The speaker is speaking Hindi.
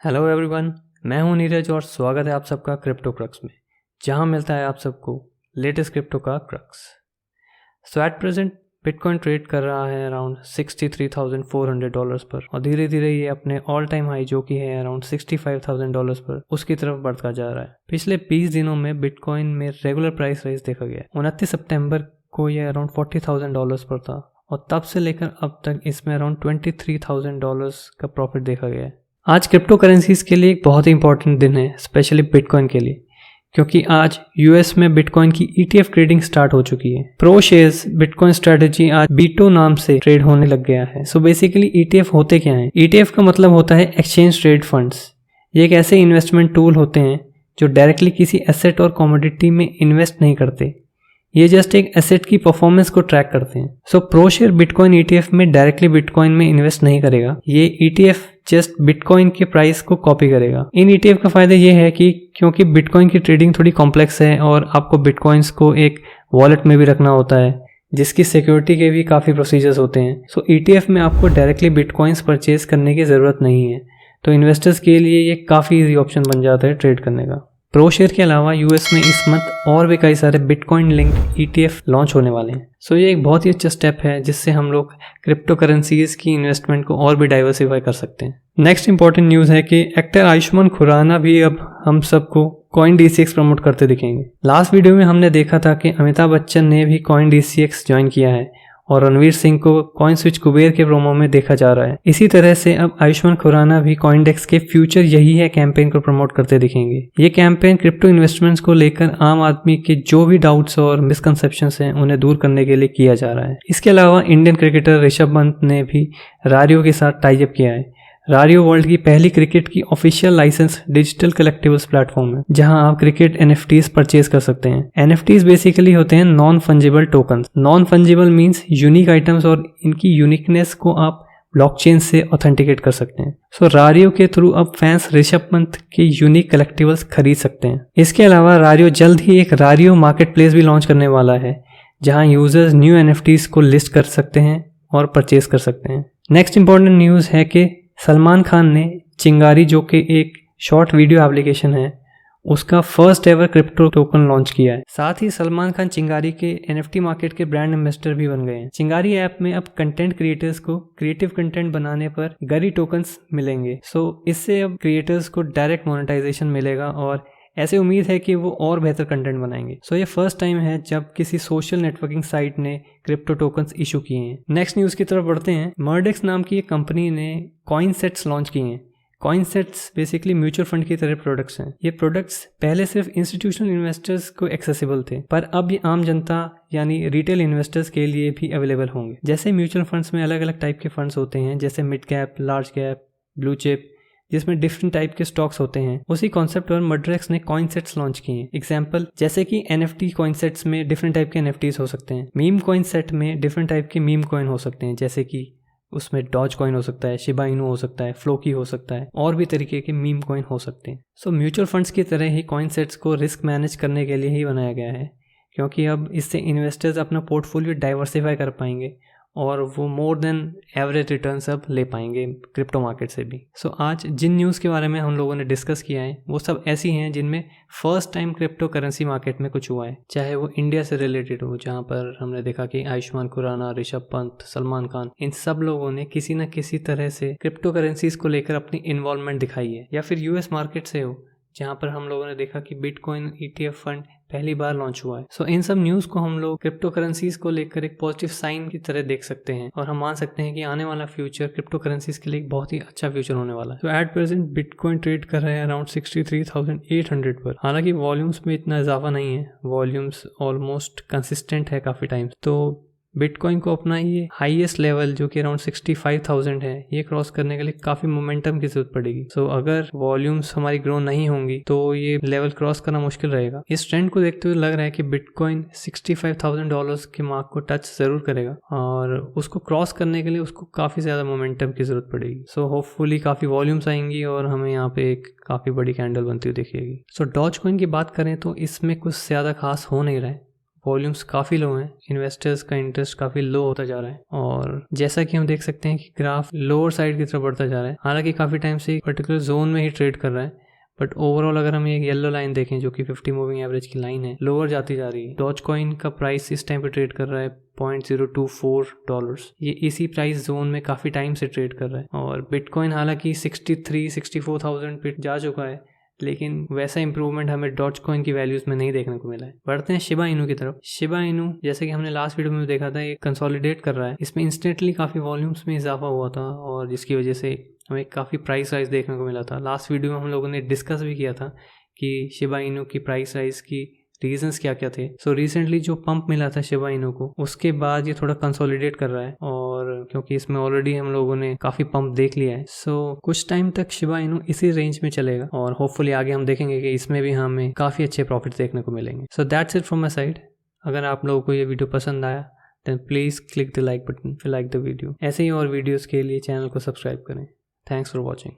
हेलो एवरीवन, मैं हूं नीरज और स्वागत है आप सबका क्रिप्टो क्रक्स में, जहां मिलता है आप सबको लेटेस्ट क्रिप्टो का crux. So at present bitcoin trade कर रहा है अराउंड $63,400 पर और धीरे धीरे ये अपने ऑल टाइम हाई जो कि है अराउंड $65,000 पर उसकी तरफ बढ़ता जा रहा है। पिछले 20 दिनों में बिटकॉइन में रेगुलर प्राइस राइज देखा गया। 29 सितंबर को ये अराउंड $40,000 पर था और तब से लेकर अब तक इसमें अराउंड $23,000 का प्रॉफिट देखा गया है। आज क्रिप्टो करेंसीज के लिए एक बहुत ही इंपॉर्टेंट दिन है, स्पेशली बिटकॉइन के लिए, क्योंकि आज यूएस में बिटकॉइन की ETF ट्रेडिंग स्टार्ट हो चुकी है। प्रो शेयर्स बिटकॉइन स्ट्रेटेजी आज बीटो नाम से ट्रेड होने लग गया है। सो बेसिकली ETF होते क्या हैं? ETF का मतलब होता है एक्सचेंज ट्रेड फंड्स। ये एक ऐसे इन्वेस्टमेंट टूल होते हैं जो डायरेक्टली किसी एसेट और कमोडिटी में इन्वेस्ट नहीं करते, ये जस्ट एक एसेट की परफॉर्मेंस को ट्रैक करते हैं। सो प्रो शेयर बिटकॉइन ETF में डायरेक्टली बिटकॉइन में इन्वेस्ट नहीं करेगा, ये ETF जस्ट बिटकॉइन के प्राइस को कॉपी करेगा। इन ETF का फायदा ये है कि क्योंकि बिटकॉइन की ट्रेडिंग थोड़ी कॉम्प्लेक्स है और आपको बिटकॉइंस को एक वॉलेट में भी रखना होता है जिसकी सिक्योरिटी के भी काफ़ी प्रोसीजर्स होते हैं। सो ETF में आपको डायरेक्टली बिटकॉइंस परचेज करने की ज़रूरत नहीं है, तो इन्वेस्टर्स के लिए ये काफ़ी ईजी ऑप्शन बन जाता है ट्रेड करने का। प्रो शेयर के अलावा यूएस में इस मंथ और भी कई सारे बिटकॉइन लिंक्ड ETF लॉन्च होने वाले हैं। सो ये एक बहुत ही अच्छा स्टेप है जिससे हम लोग क्रिप्टो करेंसीज की इन्वेस्टमेंट को और भी डाइवर्सिफाई कर सकते हैं। नेक्स्ट इंपॉर्टेंट न्यूज़ है कि एक्टर आयुष्मान खुराना भी अब हम सबको कॉइन DCX प्रमोट करते दिखेंगे। लास्ट वीडियो में हमने देखा था कि अमिताभ बच्चन ने भी कॉइन DCX ज्वाइन किया है और रणवीर सिंह को कॉइन स्विच कुबेर के प्रोमो में देखा जा रहा है। इसी तरह से अब आयुष्मान खुराना भी कॉइनडेक्स के फ्यूचर यही है कैंपेन को प्रमोट करते दिखेंगे। ये कैंपेन क्रिप्टो इन्वेस्टमेंट्स को लेकर आम आदमी के जो भी डाउट्स और मिसकंसेप्शंस हैं उन्हें दूर करने के लिए किया जा रहा है। इसके अलावा इंडियन क्रिकेटर ऋषभ पंत ने भी रारियो के साथ टाई अप किया है। रारियो वर्ल्ड की पहली क्रिकेट की official licence digital collectibles platform है जहां आप क्रिकेट NFTs परचेज कर सकते हैं। NFTs बेसिकली होते हैं non fungible tokens. Non fungible means unique items और इनकी यूनिकनेस को आप ब्लॉकचेन से ऑथेंटिकेट कर सकते हैं। सो रारियो के थ्रू अब फैंस ऋषभ पंत के यूनिक कलेक्टिबल्स खरीद सकते हैं। इसके अलावा रारियो जल्द ही एक रारियो मार्केट प्लेस भी लॉन्च करने वाला है जहां यूजर्स न्यू NFTs को लिस्ट कर सकते हैं और परचेज कर सकते हैं। नेक्स्ट इंपॉर्टेंट न्यूज़ है कि सलमान खान ने चिंगारी जो कि एक शॉर्ट वीडियो एप्लीकेशन है उसका first ever crypto token launch किया है। साथ ही सलमान खान चिंगारी के NFT मार्केट के ब्रांड एम्बेसडर भी बन गए हैं। चिंगारी ऐप में अब कंटेंट क्रिएटर्स को क्रिएटिव कंटेंट बनाने पर गरी टोकन्स मिलेंगे। सो इससे अब क्रिएटर्स को डायरेक्ट मोनेटाइजेशन मिलेगा और ऐसे उम्मीद है कि वो और बेहतर कंटेंट बनाएंगे। सो ये फर्स्ट टाइम है जब किसी सोशल नेटवर्किंग साइट ने क्रिप्टो टोकन्स इशू किए हैं। नेक्स्ट न्यूज़ की तरफ बढ़ते हैं। मर्डेक्स नाम की एक कंपनी ने कॉइन सेट्स लॉन्च किए हैं। Coin sets basically mutual fund की तरह प्रोडक्ट्स हैं। ये प्रोडक्ट्स पहले सिर्फ इंस्टीट्यूशनल इन्वेस्टर्स को एक्सेसिबल थे, पर अब ये आम जनता यानी रिटेल इन्वेस्टर्स के लिए भी अवेलेबल होंगे। जैसे म्यूचुअल फंड्स में अलग अलग टाइप के फंड्स होते हैं, जैसे mid cap, large cap, blue chip, जिसमें डिफरेंट टाइप के स्टॉक्स होते हैं, उसी कॉन्सेप्ट पर मर्डेक्स ने कॉइन सेट्स लॉन्च किए हैं। एग्जांपल जैसे कि NFT कॉइन सेट्स में डिफरेंट टाइप के NFTs हो सकते हैं। मीम कॉइन सेट में डिफरेंट टाइप के मीम कॉइन हो सकते हैं, जैसे कि उसमें डॉज कॉइन हो सकता है, शिबा इनू हो सकता है, फ्लोकी हो सकता है, और भी तरीके के मीम कॉइन हो सकते हैं। सो म्यूचुअल फंड्स की तरह ही कॉइन सेट्स को रिस्क मैनेज करने के लिए ही बनाया गया है, क्योंकि अब इससे इन्वेस्टर्स अपना पोर्टफोलियो डाइवर्सिफाई कर पाएंगे और वो मोर देन एवरेज रिटर्न्स अब ले पाएंगे क्रिप्टो मार्केट से भी। सो आज जिन न्यूज़ के बारे में हम लोगों ने डिस्कस किया है वो सब ऐसी हैं जिनमें first time crypto currency market में कुछ हुआ है, चाहे वो इंडिया से रिलेटेड हो, जहाँ पर हमने देखा कि आयुष्मान खुराना, ऋषभ पंत, सलमान खान, इन सब लोगों ने किसी न किसी तरह से क्रिप्टो करेंसीज को लेकर अपनी इन्वॉल्वमेंट दिखाई है, या फिर US मार्केट से हो जहाँ पर हम लोगों ने देखा कि बिटकॉइन ETF फंड पहली बार लॉन्च हुआ है। सो इन सब न्यूज़ को हम लोग क्रिप्टो करेंसीज को लेकर एक पॉजिटिव साइन की तरह देख सकते हैं और हम मान सकते हैं कि आने वाला फ्यूचर क्रिप्टो करेंसीज के लिए एक बहुत ही अच्छा फ्यूचर होने वाला है। तो एट प्रेजेंट बिटकॉइन ट्रेड कर रहे हैं अराउंड 63,800 पर। हालांकि वॉल्यूम्स में इतना इजाफा नहीं है, वॉल्यूम्स ऑलमोस्ट कंसिस्टेंट है काफ़ी टाइम। तो बिटकॉइन को अपना ये हाईएस्ट लेवल जो कि अराउंड 65,000 है, ये क्रॉस करने के लिए काफ़ी मोमेंटम की जरूरत पड़ेगी। सो अगर वॉल्यूम्स हमारी ग्रो नहीं होंगी तो ये लेवल क्रॉस करना मुश्किल रहेगा। इस ट्रेंड को देखते हुए लग रहा है कि बिटकॉइन $65,000 के मार्क को टच जरूर करेगा और उसको क्रॉस करने के लिए उसको काफ़ी ज़्यादा मोमेंटम की ज़रूरत पड़ेगी। सो होपफुली काफ़ी वॉल्यूम्स आएंगी और हमें यहाँ पे एक काफ़ी बड़ी कैंडल बनती हुई दिखेगी। सो डॉज कॉइन की बात करें तो इसमें कुछ ज़्यादा खास हो नहीं रहा है। वॉल्यूम्स काफ़ी लो हैं, इन्वेस्टर्स का इंटरेस्ट काफ़ी लो होता जा रहा है और जैसा कि हम देख सकते हैं कि ग्राफ लोअर साइड की तरफ बढ़ता जा रहा है। हालांकि काफ़ी टाइम से पर्टिकुलर जोन में ही ट्रेड कर रहा है, बट ओवरऑल अगर हम एक येलो लाइन देखें जो कि 50 मूविंग एवरेज की लाइन है, लोअर जाती जा रही है। डॉज कॉइन का प्राइस इस टाइम पे ट्रेड कर रहा है $0.024। ये इसी प्राइस जोन में काफ़ी टाइम से ट्रेड कर रहा है और बिटकॉइन हालांकि 64,000 पे जा चुका है, लेकिन वैसा इंप्रूवमेंट हमें डॉज कॉइन की वैल्यूज में नहीं देखने को मिला है। बढ़ते हैं शिबा इनू की तरफ। शिबा इनू जैसे कि हमने लास्ट वीडियो में देखा था, ये कंसोलिडेट कर रहा है। इसमें इंस्टेंटली काफ़ी वॉल्यूम्स में इजाफा हुआ था और जिसकी वजह से हमें काफ़ी प्राइस राइज देखने को मिला था। लास्ट वीडियो में हम लोगों ने डिस्कस भी किया था कि शिबा इनू की प्राइस राइज की रीजंस क्या क्या थे। सो रिसेंटली जो पंप मिला था शिबा इनू को, उसके बाद ये थोड़ा कंसोलिडेट कर रहा है और क्योंकि इसमें ऑलरेडी हम लोगों ने काफ़ी पंप देख लिया है, सो कुछ टाइम तक शिबा इनू इसी रेंज में चलेगा और होपफुली आगे हम देखेंगे कि इसमें भी हमें काफ़ी अच्छे प्रॉफिट देखने को मिलेंगे। So that's it from my side. अगर आप लोगों को ये वीडियो पसंद आया then please click the like button if you like the video. ऐसे ही और वीडियोज़ के लिए चैनल को सब्सक्राइब करें। Thanks for watching.